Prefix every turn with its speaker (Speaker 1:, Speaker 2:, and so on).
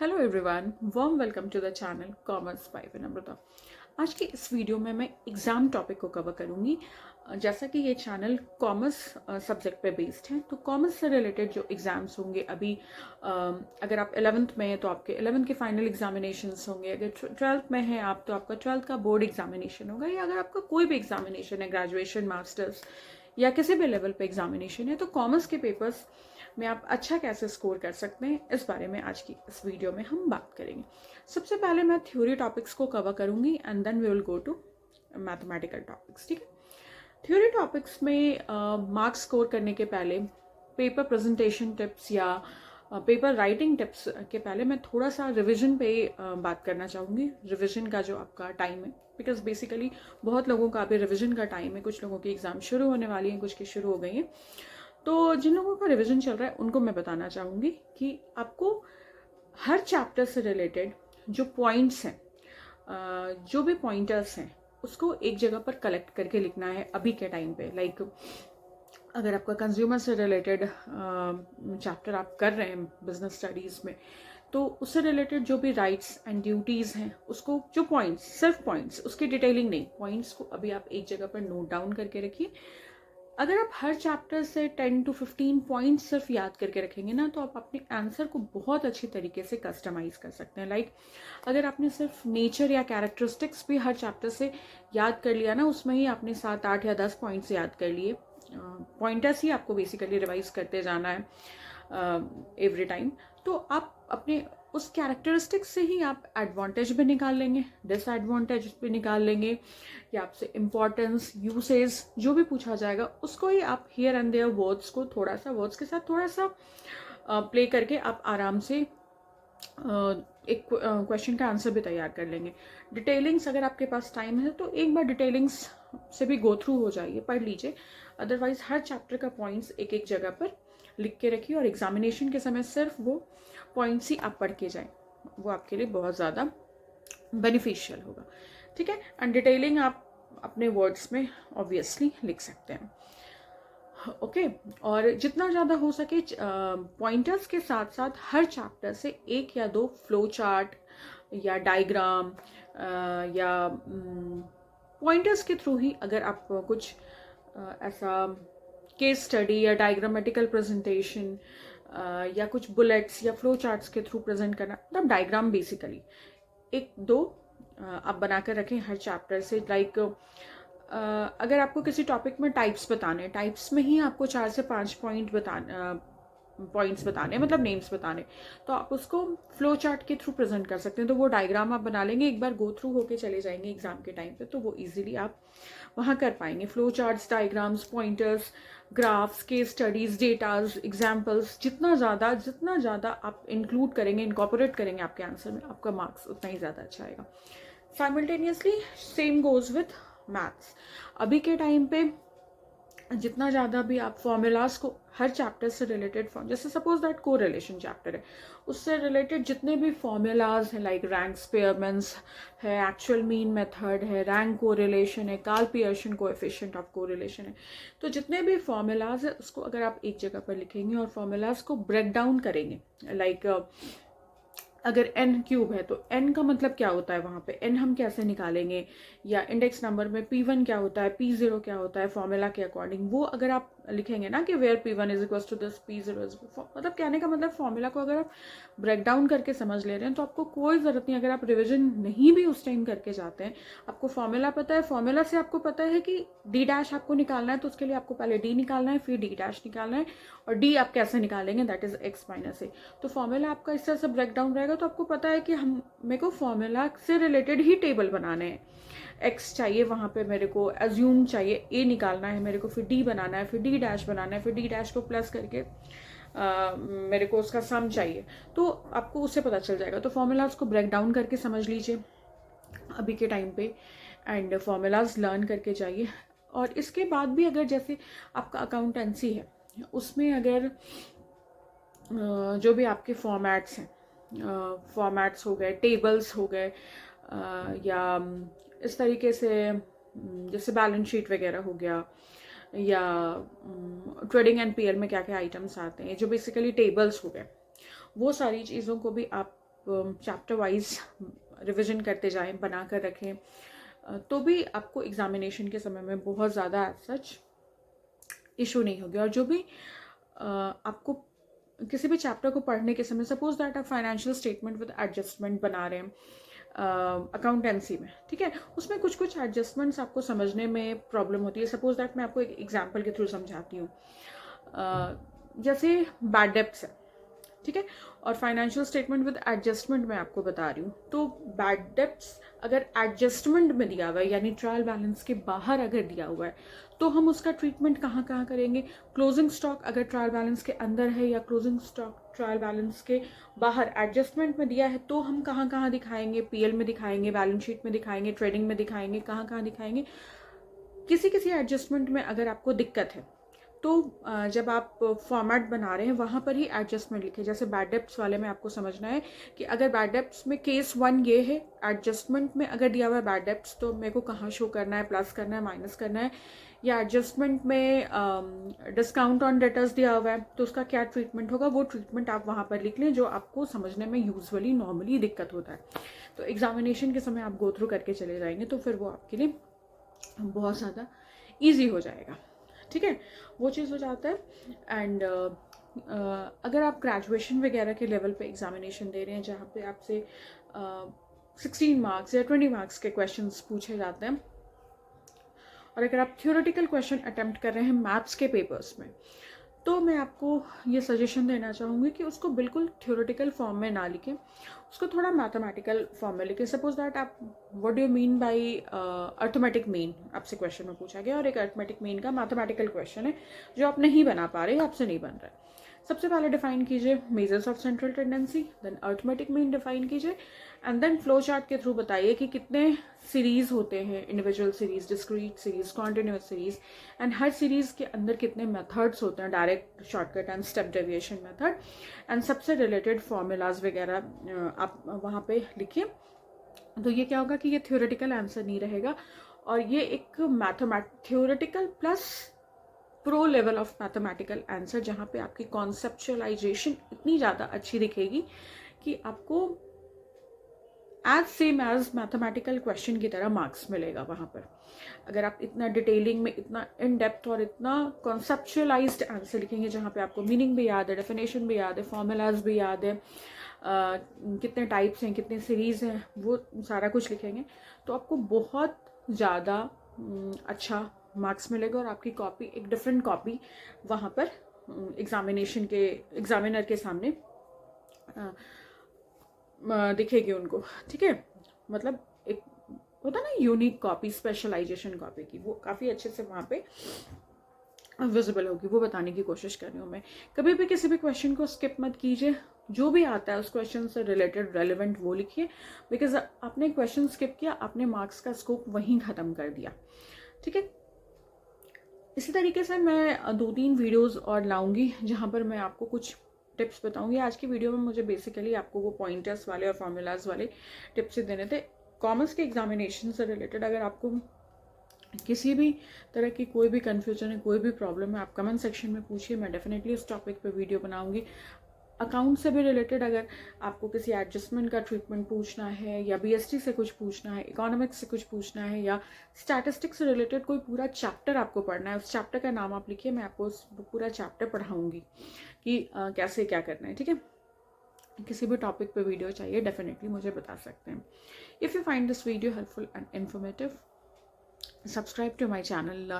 Speaker 1: Hello everyone, warm welcome to the channel commerce by Vinamrata. आज की इस वीडियो में मैं एग्ज़ाम टॉपिक को कवर करूंगी। जैसा कि ये चैनल कॉमर्स सब्जेक्ट पे बेस्ड है, तो कॉमर्स से रिलेटेड जो एग्ज़ाम्स होंगे अभी अगर आप 11th में हैं तो आपके 11th के फाइनल एग्जामिनेशंस होंगे। अगर 12th में हैं आप तो आपका 12th का बोर्ड एग्जामिनेशन होगा, या अगर आपका कोई भी एग्जामिनेशन है, ग्रेजुएशन, मास्टर्स या किसी भी लेवल पे एग्जामिनेशन है, तो कॉमर्स के पेपर्स में आप अच्छा कैसे स्कोर कर सकते हैं, इस बारे में आज की इस वीडियो में हम बात करेंगे। सबसे पहले मैं थ्योरी टॉपिक्स को कवर करूंगी and then we will go to mathematical topics. ठीक है, थ्योरी टॉपिक्स में मार्क्स स्कोर करने के पहले पेपर प्रेजेंटेशन टिप्स या पेपर राइटिंग टिप्स के पहले मैं थोड़ा सा रिवीजन पे बात करना चाहूँगी। रिवीजन का जो आपका टाइम है, बिकॉज बेसिकली बहुत लोगों का अभी रिवीजन का टाइम है। कुछ लोगों की एग्जाम शुरू होने वाली हैं, कुछ की शुरू हो गई हैं। तो जिन लोगों का रिवीजन चल रहा है उनको मैं बताना चाहूँगी कि आपको हर चैप्टर से रिलेटेड जो पॉइंट्स हैं, जो भी पॉइंटर्स हैं, उसको एक जगह पर कलेक्ट करके लिखना है अभी के टाइम पे। लाइक अगर आपका कंज्यूमर से रिलेटेड चैप्टर आप कर रहे हैं बिजनेस स्टडीज़ में, तो उससे रिलेटेड जो भी राइट्स एंड ड्यूटीज़ हैं, उसको जो पॉइंट्स, सिर्फ पॉइंट्स, उसकी डिटेलिंग नहीं, पॉइंट्स को अभी आप एक जगह पर नोट डाउन करके रखिए। अगर आप हर चैप्टर से 10 to 15 पॉइंट्स सिर्फ याद करके रखेंगे ना, तो आप अपने आंसर को बहुत अच्छी तरीके से कस्टमाइज कर सकते हैं। लाइक अगर आपने सिर्फ नेचर या कैरेक्टरिस्टिक्स भी हर चैप्टर से याद कर लिया ना, उसमें ही आपने 7, 8 या 10 पॉइंट्स याद कर लिए। पॉइंटर्स ही आपको बेसिकली रिवाइज करते जाना है एवरी टाइम। तो आप अपने उस कैरेक्टरिस्टिक्स से ही आप एडवांटेज भी निकाल लेंगे, डिसएडवांटेज भी निकाल लेंगे, या आपसे इम्पोर्टेंस, यूसेज जो भी पूछा जाएगा उसको ही आप हियर एंड देयर वर्ड्स को थोड़ा सा, वर्ड्स के साथ थोड़ा सा प्ले करके आप आराम से एक क्वेश्चन का आंसर भी तैयार कर लेंगे। डिटेलिंग्स अगर आपके पास टाइम है तो एक बार डिटेलिंग्स से भी गो थ्रू हो जाइए, पढ़ लीजिए। अदरवाइज हर चैप्टर का पॉइंट्स एक एक जगह पर लिख के रखिए और एग्जामिनेशन के समय सिर्फ वो पॉइंट्स ही आप पढ़ के जाएं, वो आपके लिए बहुत ज़्यादा बेनिफिशियल होगा। ठीक है, एंड डिटेलिंग आप अपने वर्ड्स में ऑब्वियसली लिख सकते हैं। ओके, और जितना ज़्यादा हो सके पॉइंटर्स के साथ साथ हर चैप्टर से एक या दो फ्लो चार्ट या डायग्राम या पॉइंटर्स के थ्रू ही अगर आप कुछ ऐसा केस स्टडी या डायग्रामेटिकल प्रेजेंटेशन या कुछ बुलेट्स या फ्लो चार्ट्स के थ्रू प्रेजेंट करना, मतलब डायग्राम बेसिकली एक दो आप बनाकर रखें हर चैप्टर से। लाइक अगर आपको किसी टॉपिक में टाइप्स बताने, टाइप्स में ही आपको 4 से 5 पॉइंट्स बताने, मतलब नेम्स बताने, तो आप उसको फ्लो चार्ट के थ्रू प्रेजेंट कर सकते हैं। तो वो डायग्राम आप बना लेंगे, एक बार गो थ्रू होके चले जाएंगे एग्जाम के टाइम पे, तो वो इजीली आप वहाँ कर पाएंगे। Flow charts, diagrams, pointers, graphs, case studies, datas, examples, जितना ज़्यादा आप इंक्लूड करेंगे, इनकॉर्पोरेट करेंगे आपके आंसर में, आपका मार्क्स उतना ही ज़्यादा अच्छा आएगा। Simultaneously same goes with maths. अभी के टाइम पे जितना ज़्यादा भी आप फॉर्मूलाज को हर चैप्टर से रिलेटेड, जैसे सपोज दैट को रिलेशन चैप्टर है, उससे रिलेटेड जितने भी फॉर्मूलाज हैं, लाइक रैंक स्पेयरमेंट्स है, एक्चुअल मीन मेथड है, रैंक को रिलेशन है, कार्ल पियर्सन कोएफिशिएंट ऑफ को रिलेशन है, तो जितने भी फॉर्मूलाज है उसको अगर आप एक जगह पर लिखेंगे और फॉर्मूलाज को ब्रेक डाउन करेंगे, लाइक अगर n क्यूब है तो n का मतलब क्या होता है, वहाँ पे n हम कैसे निकालेंगे, या इंडेक्स नंबर में p1 क्या होता है, p0 क्या होता है, फॉर्मूला के अकॉर्डिंग वो अगर आप लिखेंगे ना कि where p1 is equal to this, p0 is, मतलब कहने का मतलब फॉर्मूला को अगर आप ब्रेक डाउन करके समझ ले रहे हैं तो आपको कोई ज़रूरत नहीं, अगर आप रिविजन नहीं भी उस टाइम करके जाते हैं, आपको फॉर्मूला पता है, फॉर्मूला से आपको पता है कि d डैश आपको निकालना है, तो उसके लिए आपको पहले d निकालना है, फिर d डैश निकालना है, और d आप कैसे निकालेंगे, दैट इज x माइनस ए। तो फॉर्मूला आपका इस तरह से ब्रेक डाउन रहेगा, तो आपको पता है कि हम मेरे को फॉर्मूला से रिलेटेड ही टेबल बनाने हैं। x चाहिए, वहाँ पे मेरे को एज्यूम चाहिए a निकालना है मेरे को, फिर d बनाना है, फिर d डैश बनाना है, फिर d डैश को प्लस करके मेरे को उसका सम चाहिए, तो आपको उससे पता चल जाएगा। तो फॉर्मूलाज को ब्रेक डाउन करके समझ लीजिए अभी के टाइम पे, एंड फॉर्मूलाज लर्न करके जाइए। और इसके बाद भी अगर जैसे आपका अकाउंटेंसी है, उसमें अगर जो भी आपके फॉर्मेट्स हैं, फॉर्मेट्स हो गए, टेबल्स हो गए, या इस तरीके से जैसे बैलेंस शीट वगैरह हो गया, या ट्रेडिंग एंड पीएल में क्या क्या आइटम्स आते हैं, जो बेसिकली टेबल्स हो गए, वो सारी चीज़ों को भी आप चैप्टर वाइज रिवीजन करते जाएं, बना कर रखें, तो भी आपको एग्जामिनेशन के समय में बहुत ज़्यादा एज सच इशू नहीं होगी। और जो भी आपको किसी भी चैप्टर को पढ़ने के समय, सपोज दैट आप फाइनेंशियल स्टेटमेंट विद एडजस्टमेंट बना रहे हैं अकाउंटेंसी में, ठीक है, उसमें कुछ कुछ एडजस्टमेंट्स आपको समझने में प्रॉब्लम होती है। सपोज दैट मैं आपको एक एग्जांपल के थ्रू समझाती हूँ। जैसे बैड डेब्ट्स है, ठीक है, और फाइनेंशियल स्टेटमेंट विद एडजस्टमेंट मैं आपको बता रही हूँ। तो बैड डेब्ट्स अगर एडजस्टमेंट में दिया हुआ है, यानी ट्रायल बैलेंस के बाहर अगर दिया हुआ है, तो हम उसका ट्रीटमेंट कहाँ कहाँ करेंगे। क्लोजिंग स्टॉक अगर ट्रायल बैलेंस के अंदर है या क्लोजिंग स्टॉक ट्रायल बैलेंस के बाहर एडजस्टमेंट में दिया है, तो हम कहाँ कहाँ दिखाएंगे, पीएल में दिखाएंगे, बैलेंस शीट में दिखाएंगे, ट्रेडिंग में दिखाएंगे, कहाँ कहाँ दिखाएंगे। किसी किसी एडजस्टमेंट में अगर आपको दिक्कत है, तो जब आप फॉर्मेट बना रहे हैं वहाँ पर ही एडजस्टमेंट लिखे। जैसे बैड डेब्ट्स वाले में आपको समझना है कि अगर बैड डेब्ट्स में केस 1 ये है, एडजस्टमेंट में अगर दिया हुआ है बैड डेब्ट्स, तो मेरे को कहाँ शो करना है, प्लस करना है, माइनस करना है, या एडजस्टमेंट में डिस्काउंट ऑन डेटर्स दिया हुआ है तो उसका क्या ट्रीटमेंट होगा, वो ट्रीटमेंट आप वहाँ पर लिख लें जो आपको समझने में यूजुअली नॉर्मली दिक्कत होता है। तो एग्जामिनेशन के समय आप गो थ्रू करके चले जाएंगे तो फिर वो आपके लिए बहुत ज़्यादा ईजी हो जाएगा, ठीक है, वो चीज़ हो जाता है। एंड अगर आप ग्रेजुएशन वगैरह के लेवल पे एग्जामिनेशन दे रहे हैं जहाँ पे आपसे 16 मार्क्स या 20 मार्क्स के क्वेश्चंस पूछे जाते हैं, और अगर आप थ्योरेटिकल क्वेश्चन अटेम्प्ट कर रहे हैं मैथ्स के पेपर्स में, तो मैं आपको ये सजेशन देना चाहूँगी कि उसको बिल्कुल थ्योरेटिकल फॉर्म में ना लिखें, उसको थोड़ा मैथमेटिकल फॉर्म में लिखें। सपोज दैट आप what do you mean by arithmetic mean आपसे क्वेश्चन में पूछा गया, और एक अर्थमेटिक मीन का मैथमेटिकल क्वेश्चन है जो आप नहीं बना पा रहे, आपसे नहीं बन रहा है। सबसे पहले डिफाइन कीजिए measures of central tendency, then arithmetic mean define कीजिए, एंड देन फ्लो चार्ट के थ्रू बताइए कि कितने सीरीज होते हैं, individual series, discrete series, continuous series, and हर सीरीज के अंदर कितने मेथड्स होते हैं, direct, shortcut and step deviation method, and सबसे रिलेटेड फॉर्मूलाज वगैरह आप वहाँ पे लिखिए। तो ये क्या होगा कि ये थ्योरेटिकल आंसर नहीं रहेगा, और ये एक theoretical plus pro level of mathematical answer, जहाँ पे आपकी कॉन्सेप्चुअलाइजेशन इतनी ज़्यादा अच्छी दिखेगी कि आपको as same as mathematical question की तरह मार्क्स मिलेगा वहाँ पर। अगर आप इतना डिटेलिंग में, इतना इन डेप्थ और इतना कॉन्सेप्चुअलाइज्ड आंसर लिखेंगे जहाँ पे आपको मीनिंग भी याद है, डेफिनेशन भी याद है, फॉर्मूलाज भी याद है, कितने टाइप्स हैं, कितने सीरीज़ हैं, वो सारा कुछ लिखेंगे, तो आपको बहुत ज़्यादा अच्छा मार्क्स मिलेगा, और आपकी कॉपी एक डिफरेंट कॉपी वहाँ पर एग्जामिनर के सामने दिखेगी उनको, ठीक है। मतलब एक होता ना यूनिक कॉपी, स्पेशलाइजेशन कॉपी की, वो काफ़ी अच्छे से वहाँ पे विजिबल होगी। वो बताने की कोशिश कर रही हूँ मैं। कभी भी किसी भी क्वेश्चन को स्किप मत कीजिए, जो भी आता है उस क्वेश्चन से रिलेटेड रेलिवेंट वो लिखिए, बिकॉज आपने क्वेश्चन स्किप किया, आपने मार्क्स का स्कोप वहीं ख़त्म कर दिया, ठीक है। इसी तरीके से मैं 2-3 वीडियोस और लाऊंगी जहाँ पर मैं आपको कुछ टिप्स बताऊंगी। आज की वीडियो में मुझे बेसिकली आपको वो पॉइंटर्स वाले और फॉर्मूलाज वाले टिप्स देने थे कॉमर्स के एग्जामिनेशन से रिलेटेड। अगर आपको किसी भी तरह की कोई भी कन्फ्यूजन है, कोई भी प्रॉब्लम है, आप कमेंट सेक्शन में पूछिए, मैं डेफिनेटली उस टॉपिक पे वीडियो बनाऊंगी। अकाउंट से भी रिलेटेड अगर आपको किसी एडजस्टमेंट का ट्रीटमेंट पूछना है, या बीएसटी से कुछ पूछना है, इकोनॉमिक्स से कुछ पूछना है, या स्टैटिस्टिक्स से रिलेटेड कोई पूरा चैप्टर आपको पढ़ना है, उस चैप्टर का नाम आप लिखिए, मैं आपको उस पूरा चैप्टर पढ़ाऊँगी कि कैसे क्या करना है, ठीक है। किसी भी टॉपिक पे वीडियो चाहिए डेफिनेटली मुझे बता सकते हैं। If you find this video helpful and informative, subscribe to my channel, learn